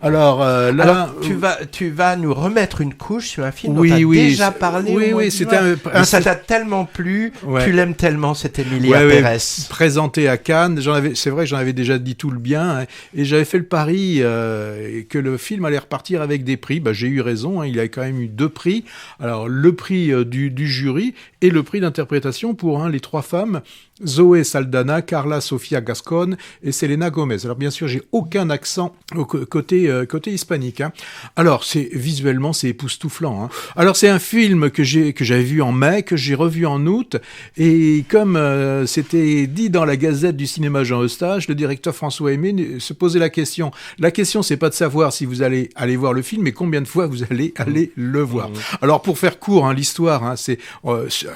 Alors là, tu vas nous remettre une couche sur un film dont oui, tu as oui, déjà parlé. Oui, c'était un ça t'a tellement plu, ouais. Tu l'aimes tellement, cette Emilia Pérez. Présenté à Cannes, c'est vrai que j'en avais déjà dit tout le bien, hein, et j'avais fait le pari que le film allait repartir avec des prix. Bah, j'ai eu raison, hein, il a quand même eu 2 prix. Alors le prix du jury et le prix d'interprétation pour les 3 femmes, Zoé Saldana, Carla Sofia Gascon et Selena Gomez. Alors bien sûr, j'ai aucun accent côté hispanique. Hein. Alors visuellement, c'est époustouflant. Hein. Alors c'est un film que j'avais vu en mai, que j'ai revu en août, et comme c'était dit dans la Gazette du cinéma Jean Eustache, le directeur François Aimé se posait la question. La question, c'est pas de savoir si vous allez aller voir le film, mais combien de fois vous allez aller le voir. Alors pour faire court, hein, l'histoire, c'est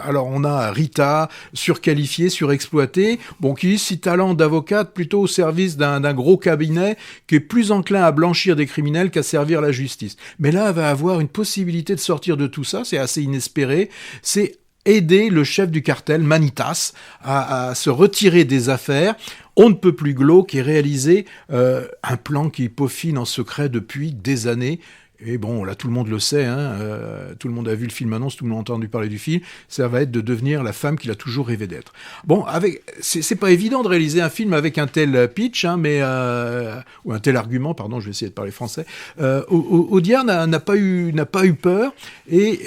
alors on a Rita surqualifiée, surexploitée, qui 6 talents d'avocate plutôt au service d'un gros cabinet qui est plus enclin à blanchir des criminels qu'à servir la justice. Mais là, elle va avoir une possibilité de sortir de tout ça, c'est assez inespéré, c'est aider le chef du cartel, Manitas, à se retirer des affaires. On ne peut plus glauque et réaliser un plan qui peaufine en secret depuis des années. Et bon, là, tout le monde le sait, hein, tout le monde a vu le film annonce, tout le monde a entendu parler du film, ça va être de devenir la femme qu'il a toujours rêvé d'être. Bon, c'est pas évident de réaliser un film avec un tel pitch, hein, ou un tel argument, pardon, je vais essayer de parler français. Audiard n'a pas eu peur, et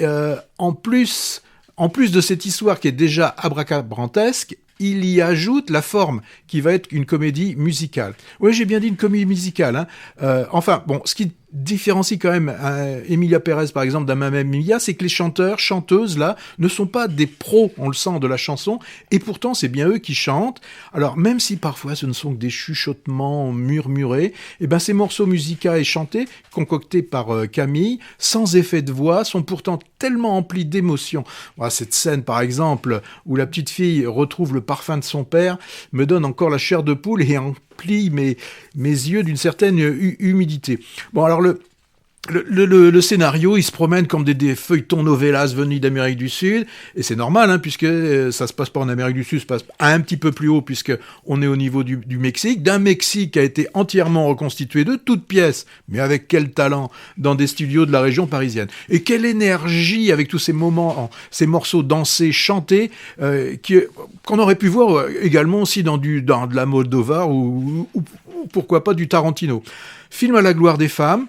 en plus de cette histoire qui est déjà abracadabrantesque, il y ajoute la forme qui va être une comédie musicale. Oui, j'ai bien dit une comédie musicale. Hein. Ce qui différencie quand même Emilia Pérez, par exemple, d'un Mamma Mia, c'est que les chanteurs, chanteuses, là, ne sont pas des pros, on le sent, de la chanson, et pourtant, c'est bien eux qui chantent. Alors, même si parfois ce ne sont que des chuchotements murmurés, ces morceaux musicaux et chantés, concoctés par Camille, sans effet de voix, sont pourtant tellement emplis d'émotions. Voilà, cette scène, par exemple, où la petite fille retrouve le parfum de son père, me donne encore la chair de poule et emplit mes yeux d'une certaine humidité. Bon, alors le scénario, il se promène comme des feuilletons novellas venus d'Amérique du Sud, et c'est normal, hein, puisque ça se passe pas en Amérique du Sud, ça se passe un petit peu plus haut, puisque on est au niveau du Mexique, d'un Mexique qui a été entièrement reconstitué de toutes pièces, mais avec quel talent, dans des studios de la région parisienne. Et quelle énergie avec tous ces moments, ces morceaux dansés, chantés, qu'on aurait pu voir également aussi dans de la Moldova ou pourquoi pas du Tarantino. Film à la gloire des femmes.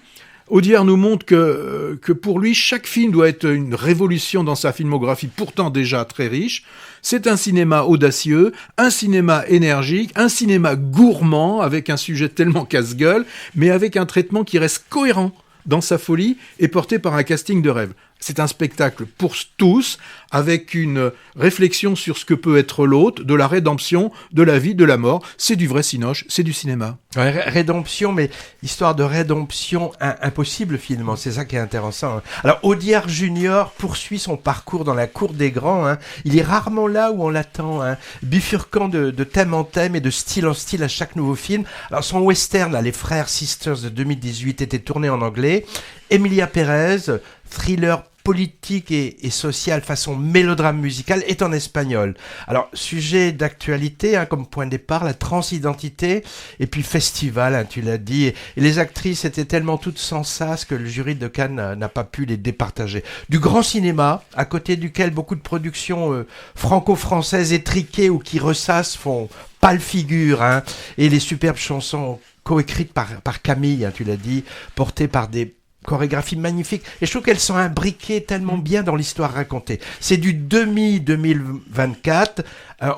Audiard nous montre que pour lui, chaque film doit être une révolution dans sa filmographie, pourtant déjà très riche. C'est un cinéma audacieux, un cinéma énergique, un cinéma gourmand, avec un sujet tellement casse-gueule, mais avec un traitement qui reste cohérent dans sa folie et porté par un casting de rêve. C'est un spectacle pour tous, avec une réflexion sur ce que peut être l'autre, de la rédemption, de la vie, de la mort. C'est du vrai cinoche, c'est du cinéma. Ouais, rédemption, mais histoire de rédemption impossible finalement, c'est ça qui est intéressant. Hein. Alors Audiard Junior poursuit son parcours dans la cour des grands. Hein. Il est rarement là où on l'attend, hein. Bifurquant de thème en thème et de style en style à chaque nouveau film. Alors son western, là, Les Frères Sisters de 2018, était tourné en anglais. Emilia Pérez, thriller politique et social façon mélodrame musical, est en espagnol. Alors, sujet d'actualité, hein, comme point de départ, la transidentité, et puis festival, hein, tu l'as dit, et les actrices étaient tellement toutes sans sas que le jury de Cannes n'a pas pu les départager. Du grand cinéma, à côté duquel beaucoup de productions franco-françaises étriquées ou qui ressassent font pâle figure, hein, et les superbes chansons coécrites par Camille, hein, tu l'as dit, portées par des chorégraphie magnifique, et je trouve qu'elles sont imbriquées tellement bien dans l'histoire racontée. C'est du demi-2024,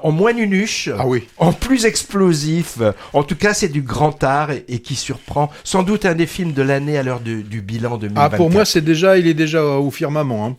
en moins nunuche, en plus explosif. En tout cas, c'est du grand art et qui surprend. Sans doute un des films de l'année à l'heure du bilan 2024. Pour moi, il est déjà au firmament. Hein.